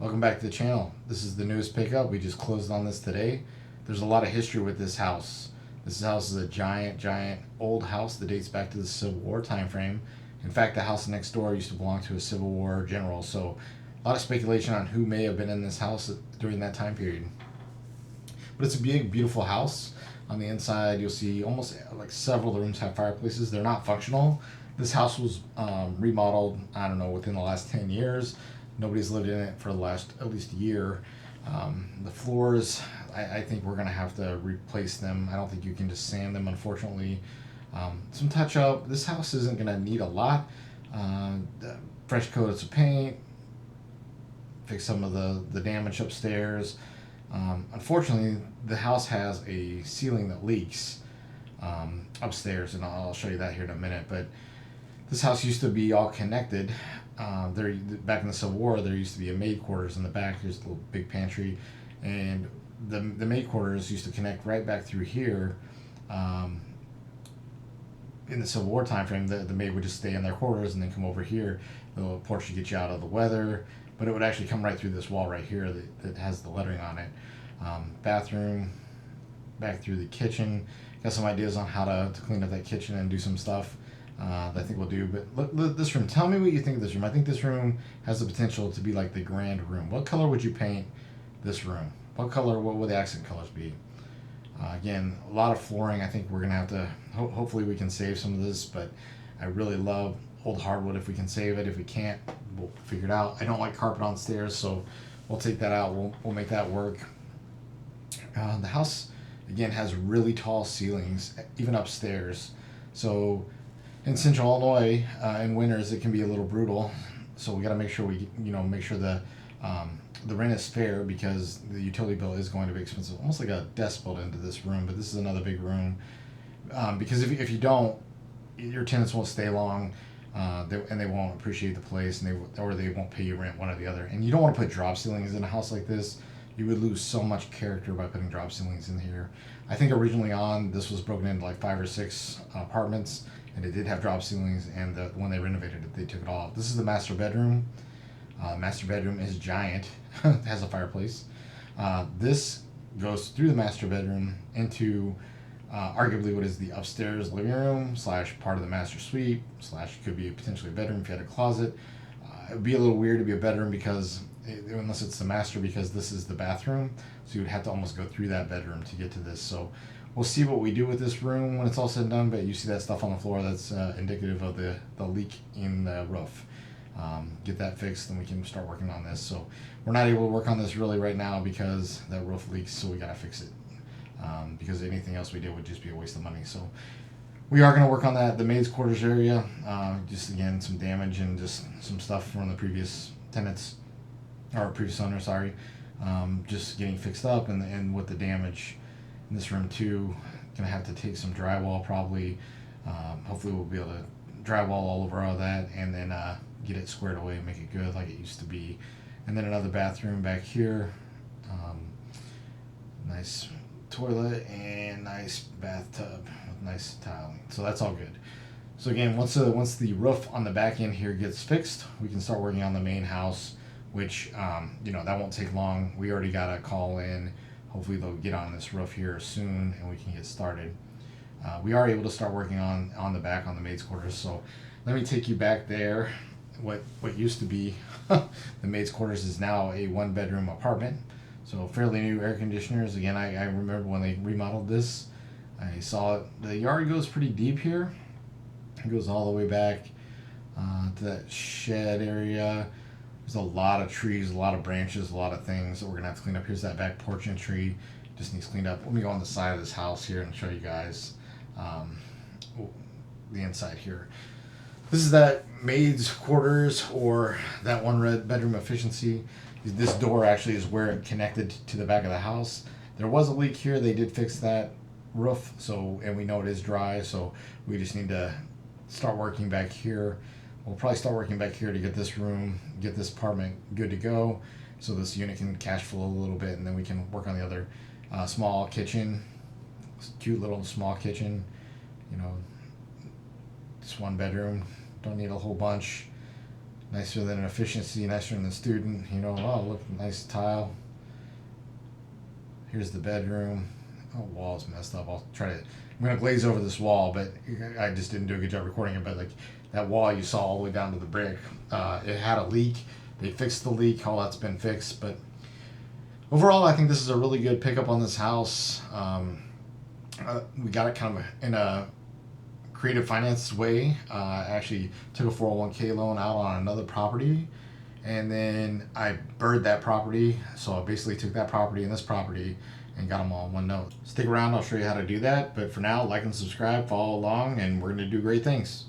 Welcome back to the channel. This is the newest pickup. We just closed on this today. There's a lot of history with this house. This house is a giant old house that dates back to the Civil War time frame. In fact, the house next door used to belong to a Civil War general, so a lot of speculation on who may have been in this house during that time period. But it's a big, beautiful house. On the inside, you'll see almost like several of the rooms have fireplaces. They're not functional. This house was remodeled, I don't know, within the last 10 years. Nobody's lived in it for the last at least year. The floors, I think we're going to have to replace them. I don't think you can just sand them, unfortunately. Some touch up. This house isn't going to need a lot. Fresh coats of paint, fix some of the damage upstairs. Unfortunately, the house has a ceiling that leaks upstairs, and I'll show you that here in a minute. But this house used to be all connected. Back in the Civil War, there used to be a maid quarters in the back. Here's a little big pantry, and the maid quarters used to connect right back through here. In the Civil War time frame, the maid would just stay in their quarters and then come over here. The little porch to get you out of the weather, but it would actually come right through this wall right here that has the lettering on it. Bathroom, back through the kitchen. Got some ideas on how to clean up that kitchen and do some stuff that I think we'll do. But look, this room. Tell me what you think of this room. I think this room has the potential to be like the grand room. What color would you paint this room? What would the accent colors be? Again, a lot of flooring. I think we're gonna have to. Hopefully, we can save some of this. But I really love old hardwood. If we can save it, if we can't, we'll figure it out. I don't like carpet on stairs, so we'll take that out. We'll make that work. The house again has really tall ceilings, even upstairs. So in Central Illinois, in winters, it can be a little brutal. So we got to make sure make sure the rent is fair, because the utility bill is going to be expensive. Almost like a desk built into this room, but this is another big room. Because if you don't, your tenants won't stay long, and they won't appreciate the place, and they won't pay you rent, one or the other. And you don't want to put drop ceilings in a house like this. You would lose so much character by putting drop ceilings in here. I think originally this was broken into like 5 or 6 apartments, and it did have drop ceilings, and when they renovated it, they took it off. This is the master bedroom. Master bedroom is giant. It has a fireplace. This goes through the master bedroom into arguably what is the upstairs living room / part of the master suite / could be potentially a bedroom if you had a closet. It would be a little weird to be a bedroom unless it's the master, because this is the bathroom, so you would have to almost go through that bedroom to get to this. So we'll see what we do with this room when it's all said and done. But you see that stuff on the floor, that's indicative of the leak in the roof. Get that fixed, then we can start working on this. So we're not able to work on this really right now because that roof leaks, so we gotta fix it. Because anything else we did would just be a waste of money. So we are going to work on that. The maid's quarters area, just again some damage and just some stuff from the previous tenants, or previous owner, sorry. Just getting fixed up, and with the damage in this room too, gonna have to take some drywall probably. Hopefully we'll be able to drywall all over all that, and then get it squared away and make it good like it used to be. And then another bathroom back here. Nice toilet and nice bathtub with nice tiling. So that's all good. So again, once the roof on the back end here gets fixed, we can start working on the main house, which that won't take long. We already got a call in. Hopefully they'll get on this roof here soon and we can get started. We are able to start working on the back, on the maid's quarters. So let me take you back there. What used to be the maid's quarters is now a 1-bedroom apartment. So fairly new air conditioners. Again, I remember when they remodeled this, I saw it. The yard goes pretty deep here. It goes all the way back to that shed area. There's a lot of trees, a lot of branches, a lot of things that we're gonna have to clean up. Here's that back porch entry, just needs cleaned up. Let me go on the side of this house here and show you guys the inside here. This is that maid's quarters, or that 1-bedroom efficiency. This door actually is where it connected to the back of the house. There was a leak here. They did fix that roof, and we know it is dry, so we just need to start working back here. We'll probably start working back here to get this apartment good to go, so this unit can cash flow a little bit, and then we can work on the other small kitchen. Cute little small kitchen, just 1 bedroom. Don't need a whole bunch. Nicer than efficiency, nicer than the student. You know, oh, look, nice tile. Here's the bedroom. Oh, wall's messed up. I'm gonna glaze over this wall, but I just didn't do a good job recording it. But like that wall you saw all the way down to the brick, it had a leak. They fixed the leak. All that's been fixed. But overall, I think this is a really good pickup on this house. We got it kind of in a creative finance way. I actually took a 401k loan out on another property, and then I bird that property. So I basically took that property and this property and got them all in one note. Stick around, I'll show you how to do that. But for now, like and subscribe, follow along, and we're going to do great things.